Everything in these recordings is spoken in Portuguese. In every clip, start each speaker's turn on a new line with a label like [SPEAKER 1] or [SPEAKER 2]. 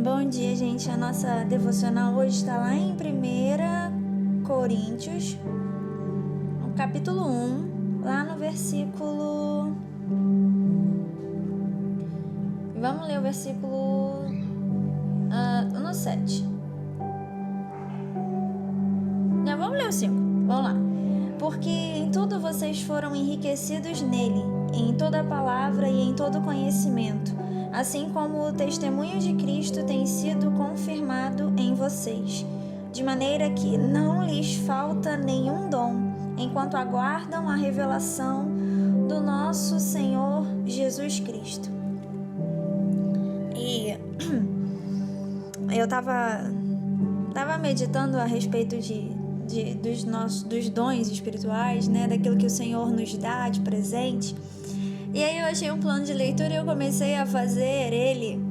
[SPEAKER 1] Bom dia, gente. A nossa devocional hoje está lá em 1 Coríntios, no capítulo 1, lá no versículo... Vamos ler o versículo no 7. Não, vamos ler o 5. Vamos lá. Porque em tudo vocês foram enriquecidos nele, em toda palavra e em todo conhecimento, assim como o testemunho de Cristo tem sido confirmado em vocês, de maneira que não lhes falta nenhum dom, enquanto aguardam a revelação do nosso Senhor Jesus Cristo. E eu tava meditando a respeito dos dons espirituais, né, daquilo que o Senhor nos dá de presente. E aí eu achei um plano de leitura e eu comecei a fazer ele.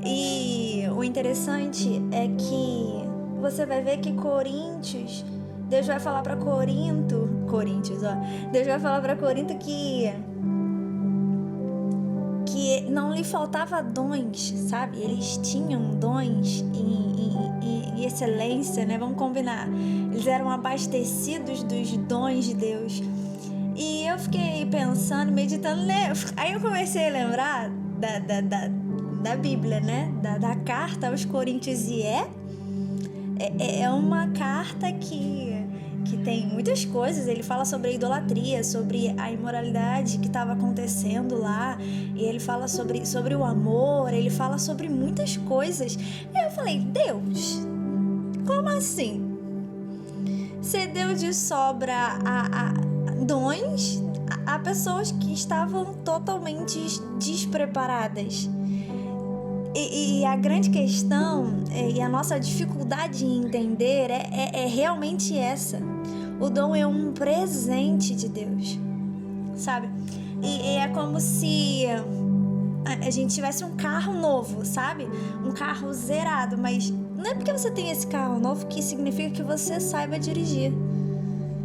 [SPEAKER 1] E o interessante é que você vai ver que Deus vai falar para Deus vai falar para Corinto que não lhe faltava dons, sabe? Eles tinham dons em excelência, né? Vamos combinar. Eles eram abastecidos dos dons de Deus. E eu fiquei pensando, meditando, né? Aí eu comecei a lembrar da Bíblia, né? Da carta aos Coríntios. E é uma carta que tem muitas coisas. Ele fala sobre a idolatria, sobre a imoralidade que estava acontecendo lá, e ele fala sobre o amor, ele fala sobre muitas coisas. E eu falei, Deus, como assim? Você deu de sobra a dons a pessoas que estavam totalmente despreparadas. E a grande questão e a nossa dificuldade em entender é realmente essa. O dom é um presente de Deus, sabe? E é como se a gente tivesse um carro novo, sabe? Um carro zerado, mas não é porque você tem esse carro novo que significa que você saiba dirigir.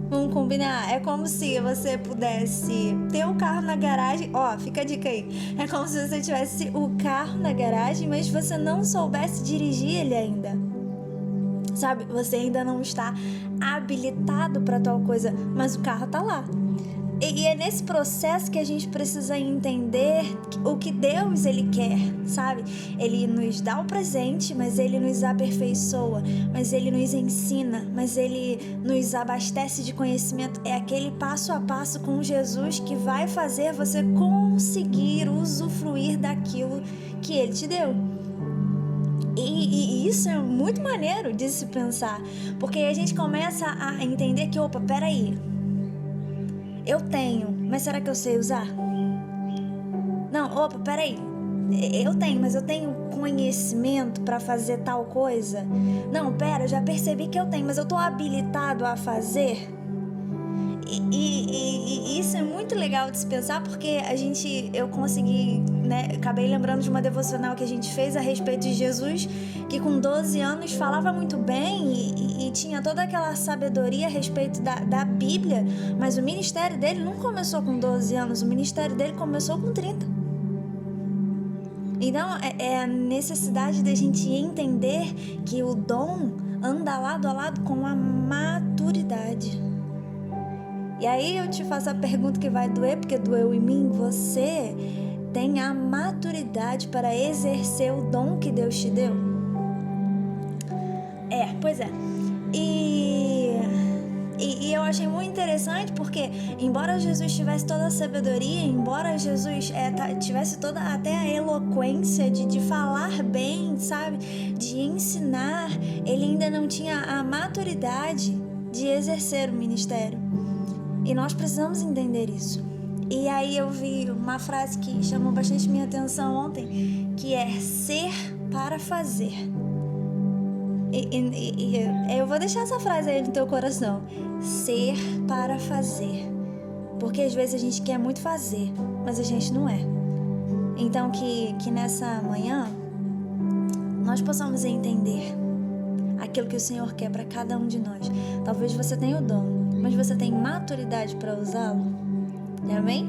[SPEAKER 1] Vamos combinar? É como se você pudesse ter o carro na garagem. Ó, fica a dica aí. É como se você tivesse o carro na garagem, mas você não soubesse dirigir ele ainda. Sabe? Você ainda não está habilitado para tal coisa, mas o carro tá lá. E é nesse processo que a gente precisa entender o que Deus ele quer, sabe? Ele nos dá o presente, mas ele nos aperfeiçoa, mas ele nos ensina, mas ele nos abastece de conhecimento. É aquele passo a passo com Jesus que vai fazer você conseguir usufruir daquilo que ele te deu. E isso é muito maneiro de se pensar, porque a gente começa a entender que, peraí, eu tenho, mas será que eu sei usar? Não, peraí, eu tenho, mas eu tenho conhecimento para fazer tal coisa? Não, eu já percebi que eu tenho, mas eu tô habilitado a fazer? E isso é muito legal de se pensar, porque eu consegui, né, acabei lembrando de uma devocional que a gente fez a respeito de Jesus, que com 12 anos falava muito bem e tinha toda aquela sabedoria a respeito da Bíblia, mas o ministério dele não começou com 12 anos, o ministério dele começou com 30. Então é a necessidade da gente entender que o dom anda lado a lado com a maturidade. E aí eu te faço a pergunta que vai doer, porque doeu em mim. Você tem a maturidade para exercer o dom que Deus te deu? Pois é. E eu achei muito interessante, porque embora Jesus tivesse toda a sabedoria, embora Jesus tivesse toda até a eloquência de falar bem, sabe? De ensinar, ele ainda não tinha a maturidade de exercer o ministério. E nós precisamos entender isso. E aí eu vi uma frase que chamou bastante minha atenção ontem, que é ser para fazer. E eu vou deixar essa frase aí no teu coração. Ser para fazer. Porque às vezes a gente quer muito fazer, mas a gente não é. Então que nessa manhã nós possamos entender aquilo que o Senhor quer para cada um de nós. Talvez você tenha o dom, mas você tem maturidade para usá-lo? Amém?